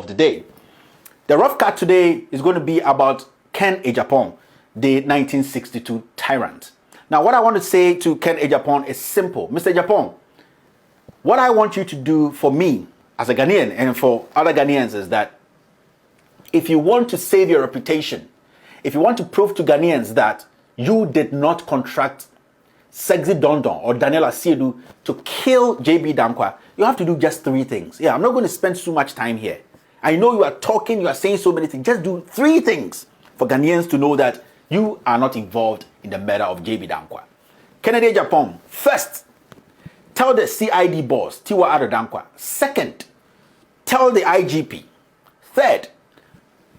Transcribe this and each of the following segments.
of the day. The rough cut today is going to be about Kennedy Agyapong, the 1962 tyrant. Now, what I want to say to Kennedy Agyapong is simple. Mr. Agyapong, what I want you to do for me as a Ghanaian and for other Ghanaians is that if you want to save your reputation, if you want to prove to Ghanaians that you did not contract Sexy Dondon or Daniel Asiedu to kill JB Danquah, you have to do just 3 things. Yeah, I'm not going to spend too much time here. I know you are talking, you are saying so many things. Just do 3 things for Ghanaians to know that you are not involved in the murder of JB Danquah. Kennedy Agyapong, first, tell the CID boss, Tiwa Ado Danquah. Second, tell the IGP. Third,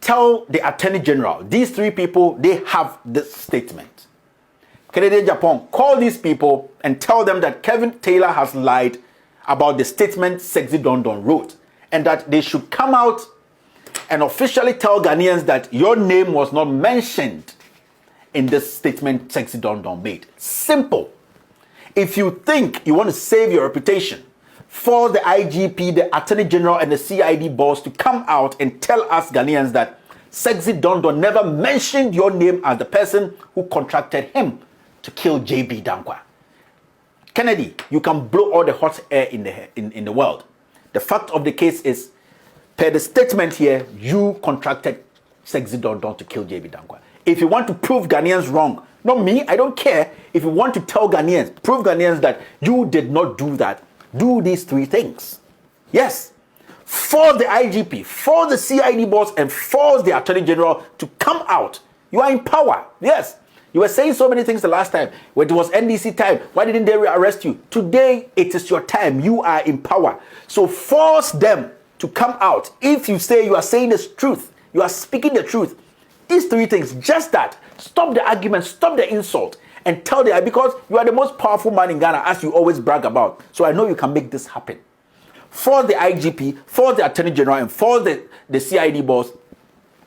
tell the Attorney General. These 3 people, they have this statement. Kennedy Agyapong, call these people and tell them that Kelvin Taylor has lied about the statement Sexy Dondon wrote, and that they should come out and officially tell Ghanaians that your name was not mentioned in this statement Sexy Dondon made. Simple. If you think you want to save your reputation, for the IGP, the Attorney General, and the CID boss to come out and tell us Ghanaians that Sexy Dondon never mentioned your name as the person who contracted him to kill JB Danquah. Kennedy, you can blow all the hot air in the world. The fact of the case is, per the statement here, you contracted Sexy Dondon to kill JB Danquah. If you want to prove Ghanaians wrong, not me, I don't care. If you want to tell Ghanaians, prove Ghanaians that you did not do that, do these 3 things. Yes, force the IGP, force the CID boss, and force the Attorney General to come out. You are in power. Yes. You were saying so many things the last time. When it was NDC time, why didn't they arrest you? Today, it is your time. You are in power. So force them to come out. If you say you are saying the truth, you are speaking the truth. These 3 things, just that. Stop the argument, stop the insult, and tell them, because you are the most powerful man in Ghana, as you always brag about. So I know you can make this happen. For the IGP, for the Attorney General, and for the CID boss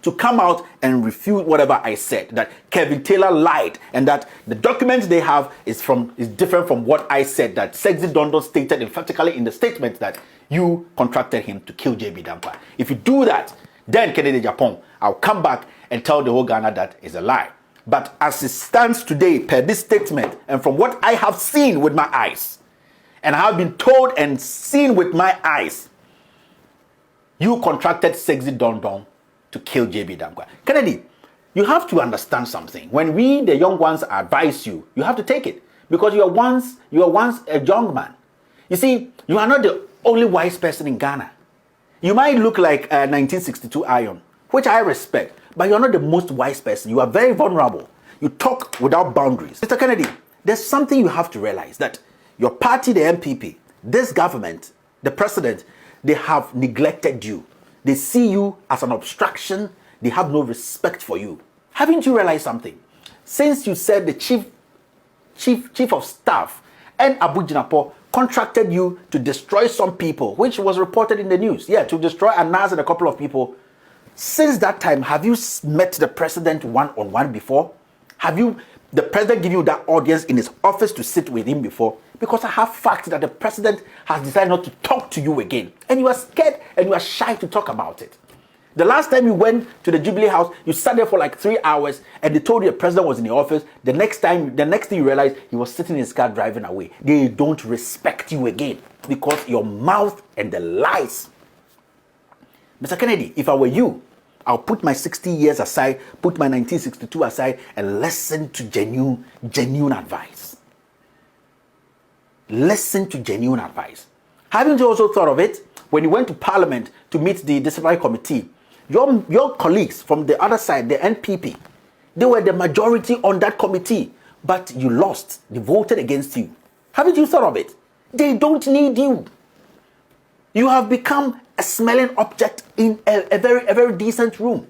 to come out and refute whatever I said, that Kelvin Taylor lied, and that the documents they have is different from what I said, that Sexy Dondon stated emphatically in the statement that you contracted him to kill JB Danquah. If you do that, then Kennedy Agyapong, I'll come back and tell the whole Ghana that is a lie. But as it stands today, per this statement, and from what I have seen with my eyes, and I have been told and seen with my eyes, you contracted Sexy Dondon to kill JB Danquah. Kennedy, you have to understand something. When we, the young ones, advise you, you have to take it. Because you are once a young man. You see, you are not the only wise person in Ghana. You might look like a 1962 Iron, which I respect, but you're not the most wise person. You are very vulnerable. You talk without boundaries. Mr. Kennedy, there's something you have to realize, that your party, the MPP, this government, the president, they have neglected you. They see you as an obstruction. They have no respect for you. Haven't you realized something? Since you said the chief of staff and Abu Jinapo contracted you to destroy some people, which was reported in the news. Yeah, to destroy Anas and a couple of people. Since that time, have you met the president one-on-one before? Have the president give you that audience in his office to sit with him before? Because I have facts that the president has decided not to talk to you again. And you are scared and you are shy to talk about it. The last time you went to the Jubilee House, you sat there for like 3 hours and they told you the president was in the office. The next thing you realized, he was sitting in his car driving away. They don't respect you again because your mouth and the lies. Mr. Kennedy, if I were you, I'll put my 60 years aside, put my 1962 aside, and listen to genuine advice. Listen to genuine advice. Haven't you also thought of it? When you went to Parliament to meet the disciplinary committee, your colleagues from the other side, the NPP, they were the majority on that committee, but you lost. They voted against you. Haven't you thought of it? They don't need you. You have become a smelling object in a very decent room.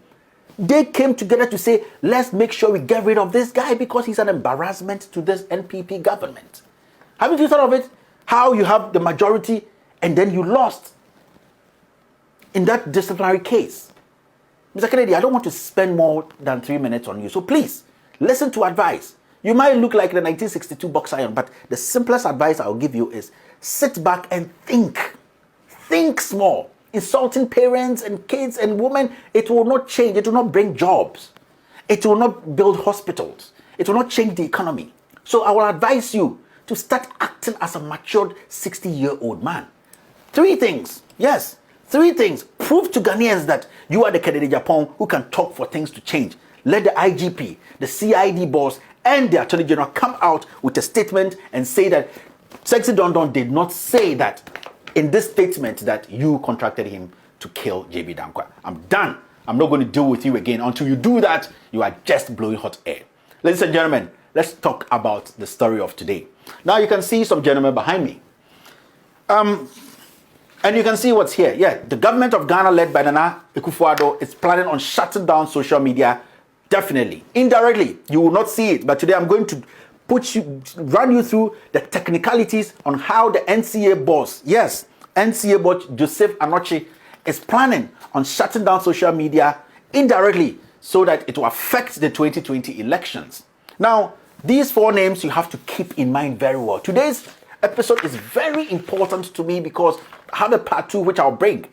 They came together to say, let's make sure we get rid of this guy because he's an embarrassment to this NPP government. Haven't you thought of it? How you have the majority and then you lost in that disciplinary case. Mr. Kennedy, I don't want to spend more than 3 minutes on you. So please, listen to advice. You might look like the 1962 box iron, but the simplest advice I'll give you is sit back and think. Think small. insulting parents and kids and women, it will not change. It will not bring jobs. It will not build hospitals. It will not change the economy. So I will advise you to start acting as a matured 60-year-old man. 3 things. Yes, 3 things. Prove to Ghanaians that you are the Kennedy Agyapong who can talk for things to change. Let the IGP, the CID boss, and the Attorney General come out with a statement and say that Sexy Don Don did not say that in this statement that you contracted him to kill JB Danquah. I'm done. I'm not going to deal with you again. Until you do that, you are just blowing hot air. Ladies and gentlemen, let's talk about the story of today. Now you can see some gentlemen behind me. And you can see what's here. Yeah, the government of Ghana, led by Nana Akufo-Addo, is planning on shutting down social media. Definitely. Indirectly, you will not see it. But today I'm going to run you through the technicalities on how the NCA boss, yes, NCA boss Joseph Anochi, is planning on shutting down social media indirectly so that it will affect the 2020 elections. Now, these 4 names you have to keep in mind very well. Today's episode is very important to me because I have a part 2 which I'll bring.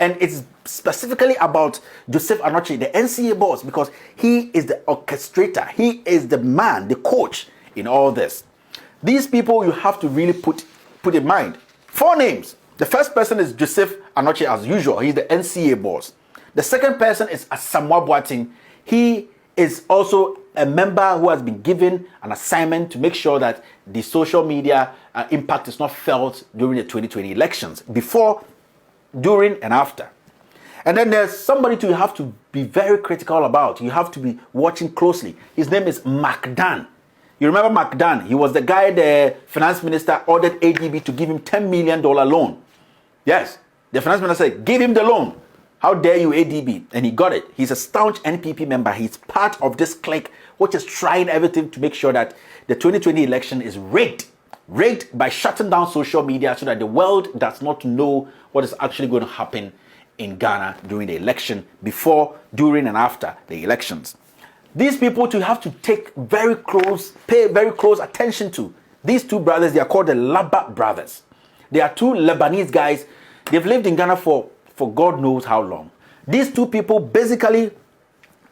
And it's specifically about Joseph Anochi, the NCA boss, because he is the orchestrator. He is the man, the coach in all this. These people you have to really put in mind. 4 names. The first person is Joseph Anochi, as usual. He's the NCA boss. The second person is Asamoah Boateng. He is also a member who has been given an assignment to make sure that the social media impact is not felt during the 2020 elections, before, during, and after. And then there's somebody you have to be very critical about. You have to be watching closely. His name is McDan. You remember McDan? He was the guy the finance minister ordered ADB to give him $10 million loan. Yes, the finance minister said, give him the loan. How dare you, ADB? And he got it. He's a staunch NPP member. He's part of this clique which is trying everything to make sure that the 2020 election is rigged. Rigged by shutting down social media so that the world does not know what is actually going to happen in Ghana during the election, before, during, and after the elections. These people you have to take pay very close attention to. These 2 brothers, they are called the Laba brothers. They are 2 Lebanese guys. They've lived in Ghana for God knows how long. These 2 people basically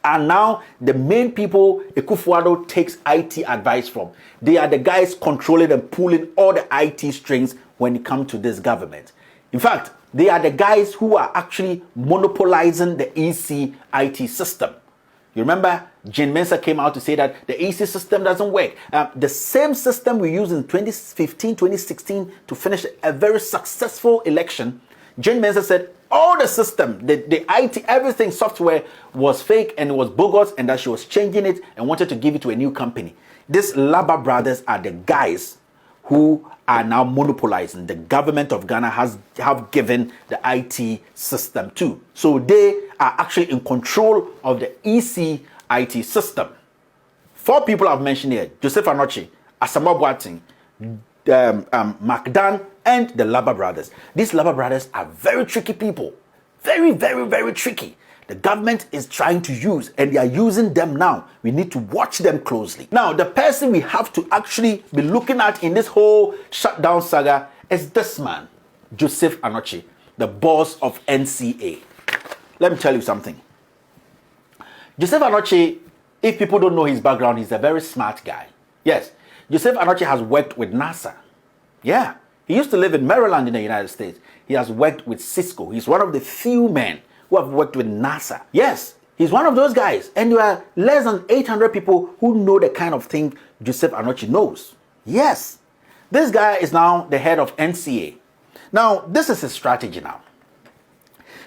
are now the main people Akufo-Addo takes IT advice from. They are the guys controlling and pulling all the IT strings when it comes to this government. In fact, they are the guys who are actually monopolizing the EC IT system. You remember Jane Mensah came out to say that the EC system doesn't work. The same system we used in 2015, 2016 to finish a very successful election. Jane Mensah said all the system, the IT, everything, software was fake and it was bogus, and that she was changing it and wanted to give it to a new company. These Laba brothers are the guys who are now monopolizing. The government of Ghana have given the IT system to. So they are actually in control of the EC IT system. 4 people I've mentioned here: Joseph Anochi, Asamoah Boateng, McDan, and the Laba brothers. These Laba brothers are very tricky people. Very, very, very tricky. The government is trying to use, and they are using them now. We need to watch them closely. Now, the person we have to actually be looking at in this whole shutdown saga is this man, Joseph Anochi, the boss of NCA. Let me tell you something. Joseph Anochi, if people don't know his background, he's a very smart guy. Yes, Joseph Anochi has worked with NASA. Yeah, he used to live in Maryland in the United States. He has worked with Cisco. He's one of the few men who have worked with NASA. Yes, he's one of those guys. And there are less than 800 people who know the kind of thing Joseph Anochi knows. Yes, this guy is now the head of NCA. Now, this is his strategy now.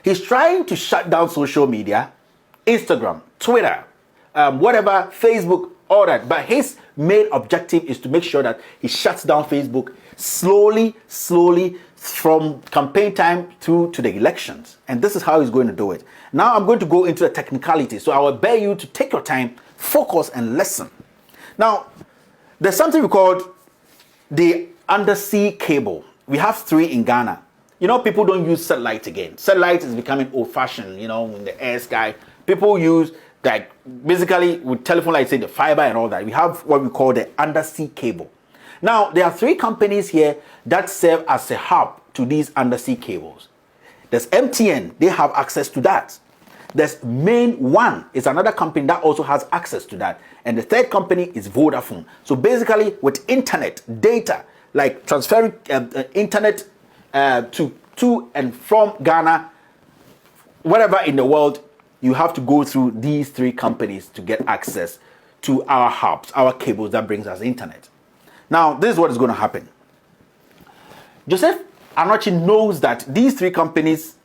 He's trying to shut down social media, Instagram, Twitter, whatever, Facebook, all that. But his main objective is to make sure that he shuts down Facebook slowly, from campaign time through to the elections. And this is how he's going to do it. Now I'm going to go into the technicalities. So I will beg you to take your time, focus, and listen. Now, there's something we call the undersea cable. We have 3 in Ghana. You know, people don't use satellite again. Satellite is becoming old-fashioned, you know, in the air sky. People use, like, basically with telephone, like say the fiber and all that. We have what we call the undersea cable. Now, there are 3 companies here that serve as a hub to these undersea cables. There's MTN, they have access to that. There's Main One, is another company that also has access to that. And the third company is Vodafone. So basically, with internet, data, like transferring internet to and from Ghana, wherever in the world, you have to go through these three companies to get access to our hubs, our cables that brings us internet. Now, this is what is going to happen. Joseph Anochi knows that these three companies,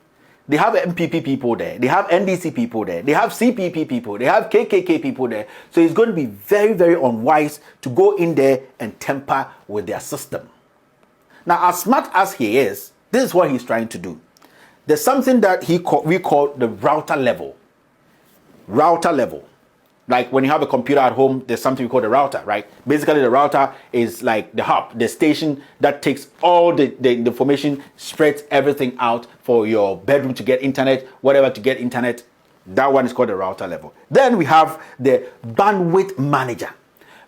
they have MPP people there, they have NDC people there, they have CPP people, they have KKK people there. So it's going to be very, very unwise to go in there and tamper with their system. Now, as smart as he is, this is what he's trying to do. There's something that we call the router level. Router level. Like when you have a computer at home, there's something we call the router, right? Basically, the router is like the hub, the station that takes all the information, spreads everything out for your bedroom to get internet, whatever to get internet. That one is called the router level. Then we have the bandwidth manager.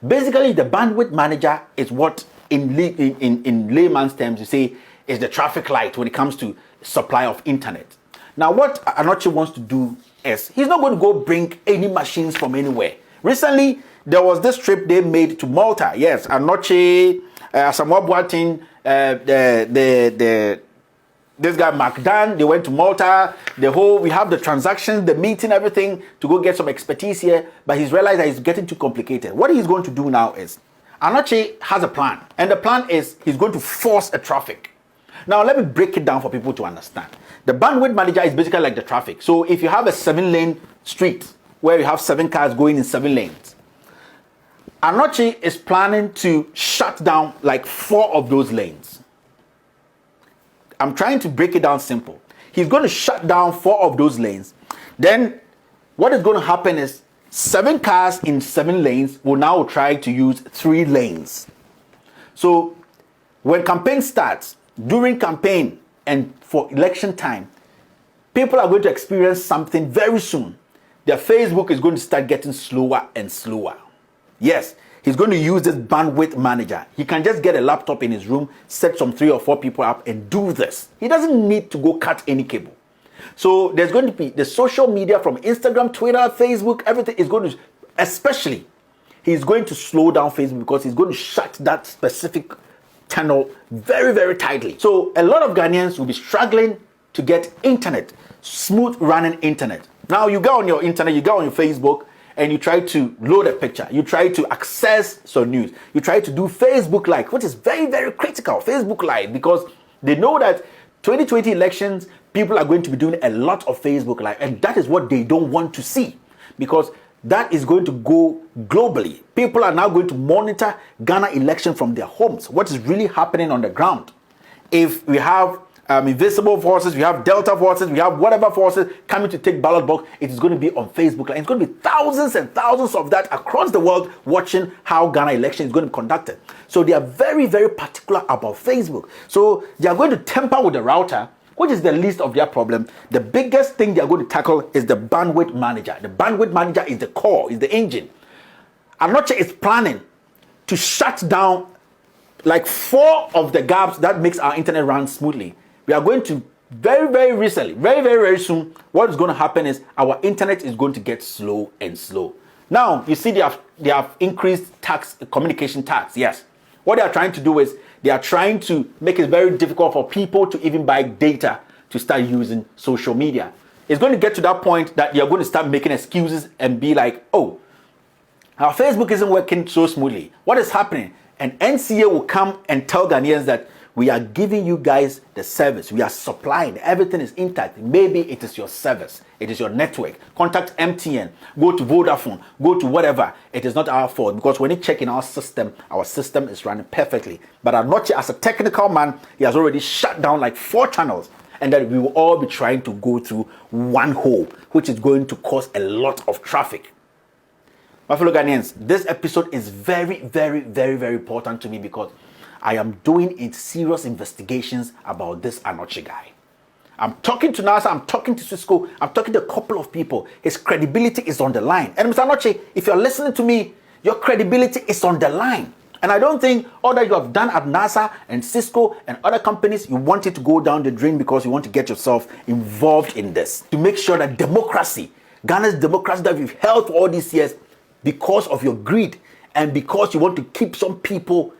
Basically, the bandwidth manager is what in layman's terms you say is the traffic light when it comes to supply of internet. Now, what Anochi wants to do is he's not going to go bring any machines from anywhere. Recently, there was this trip they made to Malta. Yes, Anochi, Samuel Boateng, this guy McDan, they went to Malta. We have the transactions, the meeting, everything to go get some expertise here. But he's realized that it's getting too complicated. What he's going to do now is Anochi has a plan, and the plan is he's going to force a traffic. Now, let me break it down for people to understand. The bandwidth manager is basically like the traffic. So if you have a 7-lane street where you have 7 cars going in 7 lanes, Anochi is planning to shut down like 4 of those lanes. I'm trying to break it down simple. He's going to shut down 4 of those lanes. Then what is going to happen is 7 cars in 7 lanes will now try to use 3 lanes. So when campaign starts, during campaign and for election time, people are going to experience something very soon. Their Facebook is going to start getting slower and slower. Yes, he's going to use this bandwidth manager. He can just get a laptop in his room, set some 3 or 4 people up and do this. He doesn't need to go cut any cable. So there's going to be the social media from Instagram, Twitter, Facebook, everything is going to, especially, he's going to slow down Facebook because he's going to shut that specific channel very, very tightly. So a lot of Ghanaians will be struggling to get internet, smooth running internet. Now you go on your internet, you go on your Facebook, and you try to load a picture. You try to access some news. You try to do Facebook Live, which is very, very critical. Facebook Live, because they know that 2020 elections, people are going to be doing a lot of Facebook Live, and that is what they don't want to see, because that is going to go globally. People are now going to monitor Ghana election from their homes. What is really happening on the ground? If we have invisible forces, we have Delta forces, we have whatever forces coming to take ballot box, it is going to be on Facebook. And it's going to be thousands and thousands of that across the world watching how Ghana election is going to be conducted. So they are very, very particular about Facebook. So they are going to tamper with the router, which is the least of their problem. The biggest thing they are going to tackle is the bandwidth manager. The bandwidth manager is the core, is the engine. Anochi is planning to shut down like 4 of the gaps that makes our internet run smoothly. We are going to very, very recently, very, very, very soon, what is going to happen is our internet is going to get slow and slow. Now, you see they have increased communication tax, yes. What they are trying to do is they are trying to make it very difficult for people to even buy data to start using social media. It's going to get to that point that you're going to start making excuses and be like, oh, our Facebook isn't working so smoothly. What is happening? And NCA will come and tell Ghanaians that we are giving you guys the service. We are supplying. Everything is intact. Maybe it is your service. It is your network. Contact MTN. Go to Vodafone. Go to whatever. It is not our fault, because when you check in our system is running perfectly. But Anochi, as a technical man, he has already shut down like 4 channels, and that we will all be trying to go through one hole, which is going to cause a lot of traffic. My fellow Ghanaians, this episode is very, very, very, very important to me, because I am doing serious investigations about this Anochi guy. I'm talking to NASA, I'm talking to Cisco, I'm talking to a couple of people. His credibility is on the line. And Mr. Anochi, if you're listening to me, your credibility is on the line. And I don't think all that you have done at NASA and Cisco and other companies, you want it to go down the drain because you want to get yourself involved in this. To make sure that democracy, Ghana's democracy that we've held for all these years, because of your greed and because you want to keep some people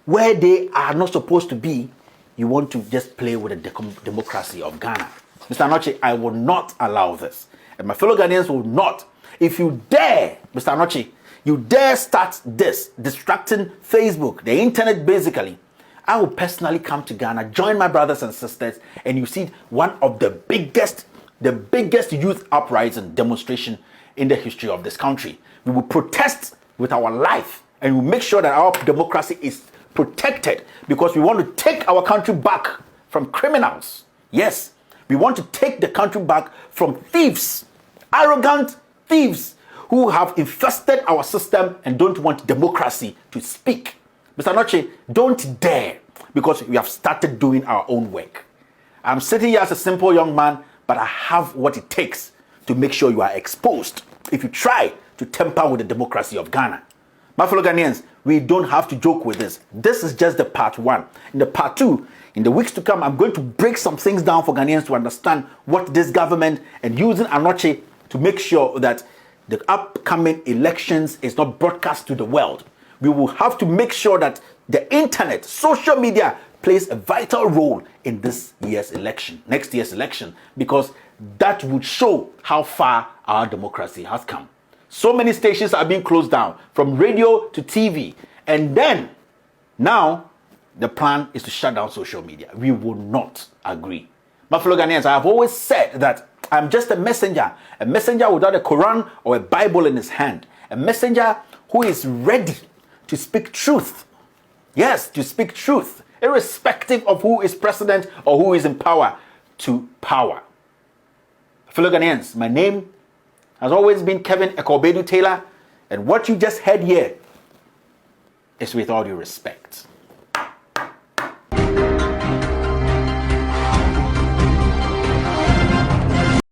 where they are not supposed to be, you want to just play with the democracy of Ghana. Mr. Anoche, I will not allow this. And my fellow Ghanaians will not. If you dare, Mr. Anoche, you dare start this, distracting Facebook, the internet basically, I will personally come to Ghana, join my brothers and sisters, and you see one of the biggest youth uprising demonstration in the history of this country. We will protest with our life, and we will make sure that our democracy is protected, because we want to take our country back from criminals. Yes, we want to take the country back from thieves, arrogant thieves who have infested our system and don't want democracy to speak. Mr. Anoche, don't dare, because we have started doing our own work. I'm sitting here as a simple young man, but I have what it takes to make sure you are exposed if you try to tamper with the democracy of Ghana. My fellow Ghanaians, we don't have to joke with this. This is just the part one. In the part two, in the weeks to come, I'm going to break some things down for Ghanaians to understand what this government and using Anoche to make sure that the upcoming elections is not broadcast to the world. We will have to make sure that the internet, social media, plays a vital role in this year's election, next year's election, because that would show how far our democracy has come. So many stations are being closed down, from radio to TV. And then, now, the plan is to shut down social media. We will not agree. My fellow Ghanaians, I have always said that I'm just a messenger without a Quran or a Bible in his hand. A messenger who is ready to speak truth. Yes, to speak truth, irrespective of who is president or who is in power, to power. Fellow Ghanaians, my name has always been Kelvin Taylor, and what you just heard here is with all due respect.